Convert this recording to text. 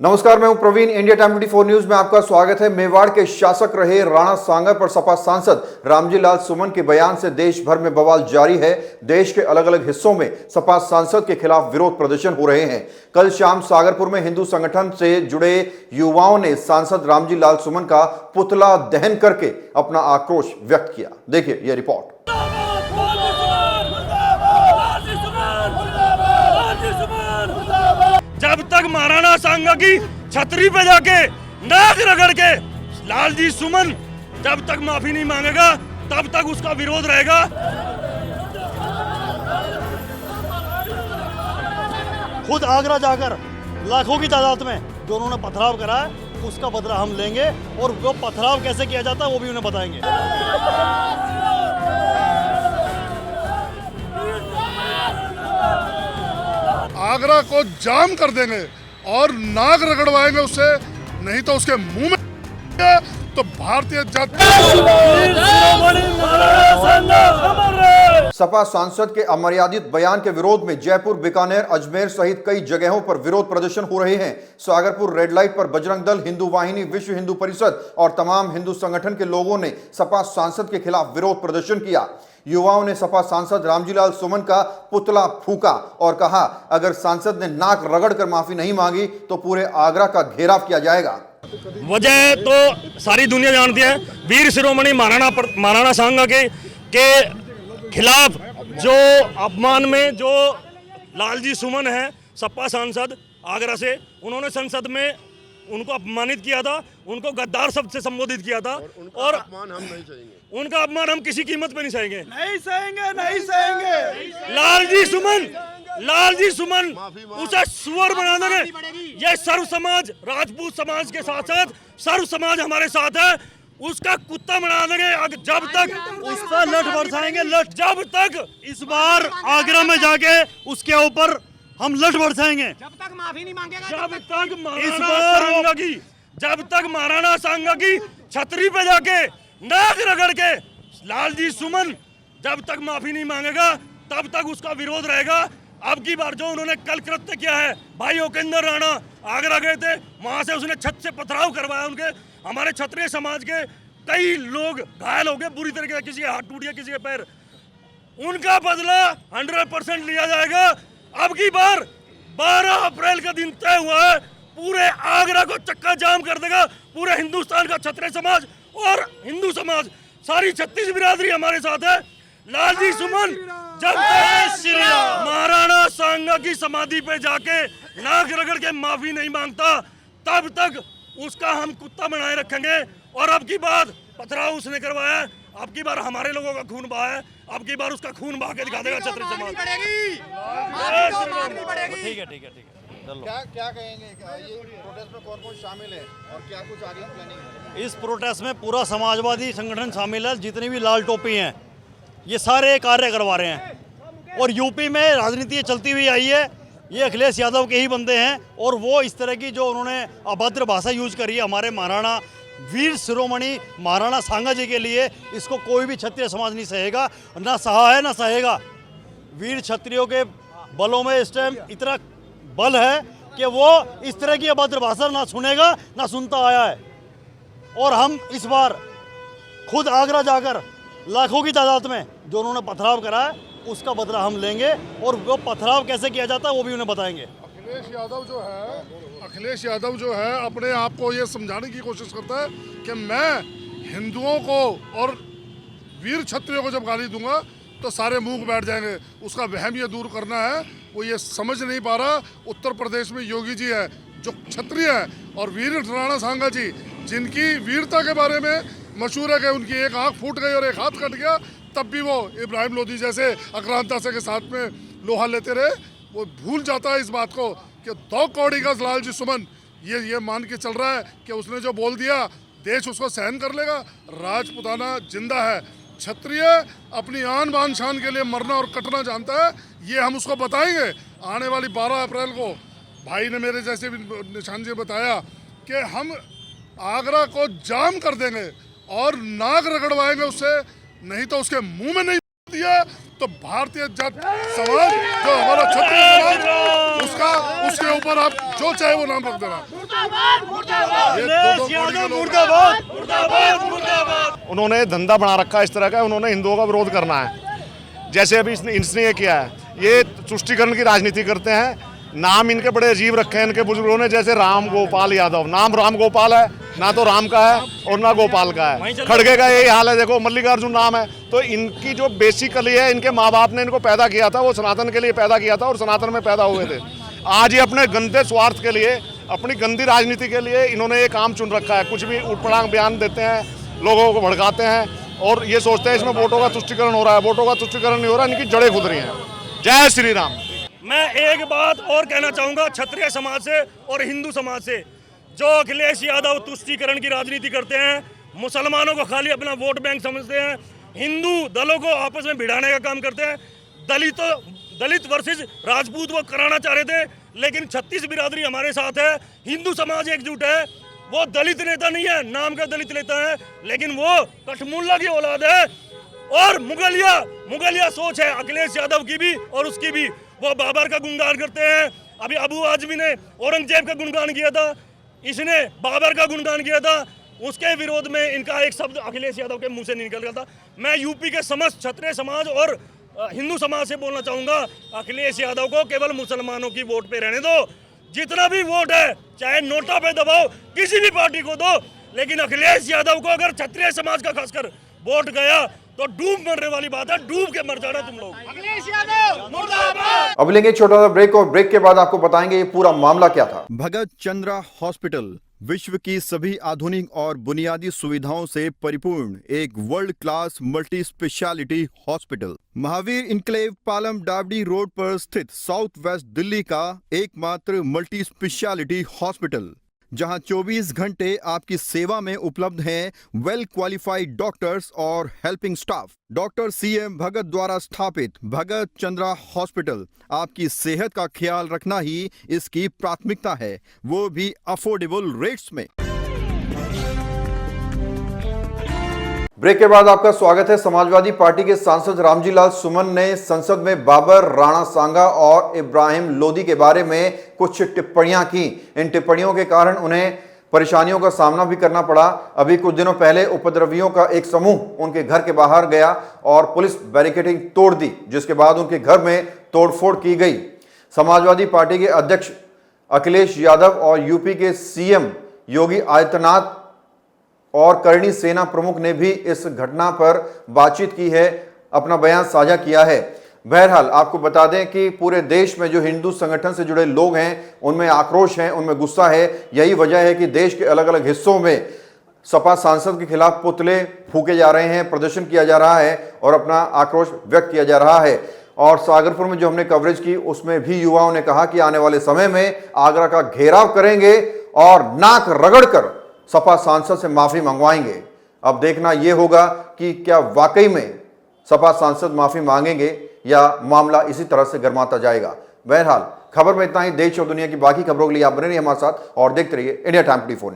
नमस्कार, मैं हूं प्रवीण। इंडिया टाइम 24 न्यूज में आपका स्वागत है। मेवाड़ के शासक रहे राणा सांगा पर सपा सांसद रामजी लाल सुमन के बयान से देश भर में बवाल जारी है। देश के अलग अलग हिस्सों में सपा सांसद के खिलाफ विरोध प्रदर्शन हो रहे हैं। कल शाम सागरपुर में हिंदू संगठन से जुड़े युवाओं ने सांसद रामजी लाल सुमन का पुतला दहन करके अपना आक्रोश व्यक्त किया। देखिए यह रिपोर्ट। जब तक महाराणा सांगा की छतरी पे जाके नाक रगड़ के लालजी सुमन जब तक माफी नहीं मांगेगा तब तक उसका विरोध रहेगा। खुद आगरा जाकर लाखों की तादाद में जो उन्होंने पथराव करा है उसका बदला हम लेंगे और वो पथराव कैसे किया जाता है वो भी उन्हें बताएंगे। आगरा को जाम कर देंगे और नाक रगड़वाएंगे उससे, नहीं तो उसके मुंह में तो भारतीय सपा सांसद के अमर्यादित बयान के विरोध में जयपुर, बीकानेर, अजमेर सहित कई जगहों पर विरोध प्रदर्शन हो रहे हैं। सागरपुर रेड लाइट पर बजरंग दल, हिंदू वाहिनी, विश्व हिंदू परिषद और तमाम हिंदू संगठन के लोगों ने सपा सांसद के खिलाफ विरोध प्रदर्शन किया। युवाओं ने सपा सांसद रामजी लाल सुमन का पुतला फूंका और कहा, अगर सांसद ने नाक रगड़कर माफी नहीं मांगी तो पूरे आगरा का घेराव किया जाएगा। वजह तो सारी दुनिया जानती है। वीर शिरोमणि महाराणा सांगा के खिलाफ जो अपमान में जो लालजी सुमन है सपा सांसद आगरा से, उन्होंने संसद में उनको अपमानित किया था, उनको गद्दार शब्द से संबोधित किया था और अपमान हम नहीं सहेंगे। उनका अपमान हम किसी कीमत पे नहीं सहेंगे, नहीं सहेंगे। लालजी सुमन उसे सुअर बना देंगे। ये सर्व समाज, राजपूत समाज के साथ साथ सर्व समाज हमारे साथ है, उसका कुत्ता बना देंगे जब तक उसका लठ बरसाएंगे। जब तक इस बार आगरा में जाके उसके ऊपर हम लठ बरसाएंगे जब तक माफी नहीं मांगेगा। जब तक महाराणा सांगा की छतरी पे जाके नाक रगड़ के लालजी सुमन जब तक माफी नहीं मांगेगा तब तक उसका विरोध रहेगा। अब की बार जो उन्होंने कल कृत्य किया है, भाई ओकेंद्र राणा आगरा गए थे, वहां से उसने छत से पथराव करवाया। उनके हमारे क्षत्रिय समाज के कई लोग घायल हो गए बुरी तरीके से, किसी के हाथ टूट गया, किसी के पैर। उनका बदला 100% लिया जाएगा। अब की बार 12 अप्रैल का दिन तय हुआ है, पूरे आगरा को चक्का जाम कर देगा पूरे हिंदुस्तान का क्षत्रिय समाज और हिंदू समाज, सारी 36 बिरादरी हमारे साथ है। लालजी सुमन जब तक महाराणा सांगा की समाधि पे जाके नाक रगड़ के माफी नहीं मांगता तब तक उसका हम कुत्ता बनाए रखेंगे। और अब की बार पथराव उसने करवाया, अब की बार हमारे लोगों का खून बहा है, अब की बार उसका खून बहा के दिखा देगा क्षत्रिय समाज। ठीक है। क्या कहेंगे, ये प्रोटेस्ट में कौन शामिल है और क्या कुछ आगे प्लानिंग है? इस प्रोटेस्ट में पूरा समाजवादी संगठन शामिल है, जितनी भी लाल टोपी हैं ये सारे कार्य करवा रहे हैं। और यूपी में राजनीति चलती हुई आई है, ये अखिलेश यादव के ही बंदे हैं और वो इस तरह की जो उन्होंने अभद्र भाषा यूज करी है हमारे महाराणा वीर शिरोमणि महाराणा सांगा जी के लिए, इसको कोई भी क्षत्रिय समाज नहीं सहेगा, ना सहा है ना सहेगा। वीर क्षत्रियों के बलों में इस टाइम इतना बल है कि वो इस तरह की अभद्र भाषा ना सुनेगा ना सुनता आया है। और हम इस बार खुद आगरा जाकर लाखों की तादाद में जो उन्होंने पथराव करा है उसका बदला हम लेंगे और वो पथराव कैसे किया जाता है वो भी उन्हें बताएंगे। अखिलेश यादव जो है अपने आप को ये समझाने की कोशिश करता है कि मैं हिंदुओं को और वीर क्षत्रियों को जब गाली दूंगा तो सारे मुंह बैठ जाएंगे। उसका वहम ये दूर करना है, वो ये समझ नहीं पा रहा। उत्तर प्रदेश में योगी जी है जो क्षत्रिय है और वीर राणा सांगा जी जिनकी वीरता के बारे में मशहूर है कि उनकी एक आंख फूट गई और एक हाथ कट गया, तब भी वो इब्राहिम लोधी जैसे आक्रांता से के साथ में लोहा लेते रहे। वो भूल जाता है इस बात को कि 2 कौड़ी का लालजी सुमन ये मान के चल रहा है कि उसने जो बोल दिया देश उसको सहन कर लेगा। राजपुताना जिंदा है, क्षत्रिय अपनी आन बान शान के लिए मरना और कटना जानता है। ये हम उसको बताएंगे आने वाली 12 अप्रैल को। भाई ने मेरे जैसे भी निशान जी बताया कि हम आगरा को जाम कर देंगे और नाक रगड़वाएंगे उससे, नहीं तो उसके मुंह में नहीं दिया तो भारतीय जाट समाज जो हमारा क्षत्रिय समाज उसके ऊपर आप जो चाहे वो नाम रख देना। ये दो उन्होंने धंधा बना रखा है इस तरह का, उन्होंने हिंदुओं का विरोध करना है। जैसे अभी इसने ये किया है, ये तुष्टीकरण की राजनीति करते हैं। नाम इनके बड़े अजीब रखे हैं इनके बुजुर्गों ने, जैसे राम गोपाल यादव। नाम राम गोपाल है, ना तो राम का है और ना गोपाल का है। खड़गे का यही हाल है, देखो मल्लिकार्जुन नाम है। तो इनकी जो बेसिकली है, इनके माँ बाप ने इनको पैदा किया था, वो सनातन के लिए पैदा किया था और सनातन में पैदा हुए थे। आज ये अपने गंदे स्वार्थ के लिए, अपनी गंदी राजनीति के लिए इन्होंने ये काम चुन रखा है। कुछ भी उठपड़ांग बयान देते हैं, लोगों को भड़काते हैं और ये सोचते हैं इसमें वोटों का तुष्टीकरण हो रहा है। वोटों का तुष्टीकरण नहीं हो रहा, इनकी जड़ें खुद रही हैं। जय श्री राम। मैं एक बात और कहना चाहूंगा क्षत्रिय समाज से और हिंदू समाज से, जो अखिलेश यादव तुष्टीकरण की राजनीति करते हैं, मुसलमानों को खाली अपना वोट बैंक समझते हैं, हिंदू दलों को आपस में भिड़ाने का काम करते हैं। दलित वर्सेस राजपूत वो कराना चाह रहे थे, लेकिन 36 बिरादरी हमारे साथ है, हिंदू समाज एकजुट है। वो दलित नेता नहीं है, नाम का दलित नेता है, लेकिन वो कठमुल्ला की औलाद है और मुगलिया सोच है अखिलेश यादव की भी और उसकी भी। वो बाबर का गुणगान करते हैं, अभी अबू आजमी ने औरंगजेब का गुणगान किया था, इसने बाबर का गुणगान किया था। उसके विरोध में इनका एक शब्द अखिलेश यादव के मुंह से नहीं निकल गया था। मैं यूपी के समस्त क्षत्रिय समाज और हिंदू समाज से बोलना चाहूंगा, अखिलेश यादव को केवल मुसलमानों की वोट पे रहने दो। जितना भी वोट है, चाहे नोटा पे दबाओ, किसी भी पार्टी को दो, लेकिन अखिलेश यादव को अगर क्षत्रिय समाज का खासकर वोट गया तो डूब मरने वाली बात है, डूब के मर जाना तुम लोग। अखिलेश यादव मुर्दाबाद। अब लेंगे एक छोटा सा ब्रेक और ब्रेक के बाद आपको बताएंगे ये पूरा मामला क्या था। भगत चंद्रा हॉस्पिटल विश्व की सभी आधुनिक और बुनियादी सुविधाओं से परिपूर्ण एक world class multi specialty hospital, Mahavir enclave Palam डावडी रोड पर स्थित साउथ वेस्ट दिल्ली का एकमात्र मल्टी स्पेशलिटी हॉस्पिटल, जहां 24 घंटे आपकी सेवा में उपलब्ध हैं वेल क्वालिफाइड डॉक्टर्स और हेल्पिंग स्टाफ। डॉक्टर CM भगत द्वारा स्थापित भगत चंद्रा हॉस्पिटल आपकी सेहत का ख्याल रखना ही इसकी प्राथमिकता है, वो भी अफोर्डेबल रेट्स में। ब्रेक के बाद आपका स्वागत है। समाजवादी पार्टी के सांसद रामजी लाल सुमन ने संसद में बाबर, राणा सांगा और इब्राहिम लोदी के बारे में कुछ टिप्पणियां की। इन टिप्पणियों के कारण उन्हें परेशानियों का सामना भी करना पड़ा। अभी कुछ दिनों पहले उपद्रवियों का एक समूह उनके घर के बाहर गया और पुलिस बैरिकेडिंग तोड़ दी, जिसके बाद उनके घर में तोड़फोड़ की गई। समाजवादी पार्टी के अध्यक्ष अखिलेश यादव और यूपी के CM योगी आदित्यनाथ और करणी सेना प्रमुख ने भी इस घटना पर बातचीत की है, अपना बयान साझा किया है। बहरहाल आपको बता दें कि पूरे देश में जो हिंदू संगठन से जुड़े लोग हैं, उनमें आक्रोश है, उनमें गुस्सा है। यही वजह है कि देश के अलग अलग हिस्सों में सपा सांसद के खिलाफ पुतले फूके जा रहे हैं, प्रदर्शन किया जा रहा है और अपना आक्रोश व्यक्त किया जा रहा है। और सागरपुर में जो हमने कवरेज की, उसमें भी युवाओं ने कहा कि आने वाले समय में आगरा का घेराव करेंगे और नाक रगड़कर सपा सांसद से माफी मंगवाएंगे। अब देखना यह होगा कि क्या वाकई में सपा सांसद माफी मांगेंगे या मामला इसी तरह से गर्माता जाएगा। बहरहाल खबर में इतना ही। देश और दुनिया की बाकी खबरों के लिए आप बने रहिए हमारे साथ और देखते रहिए इंडिया टाइम 24।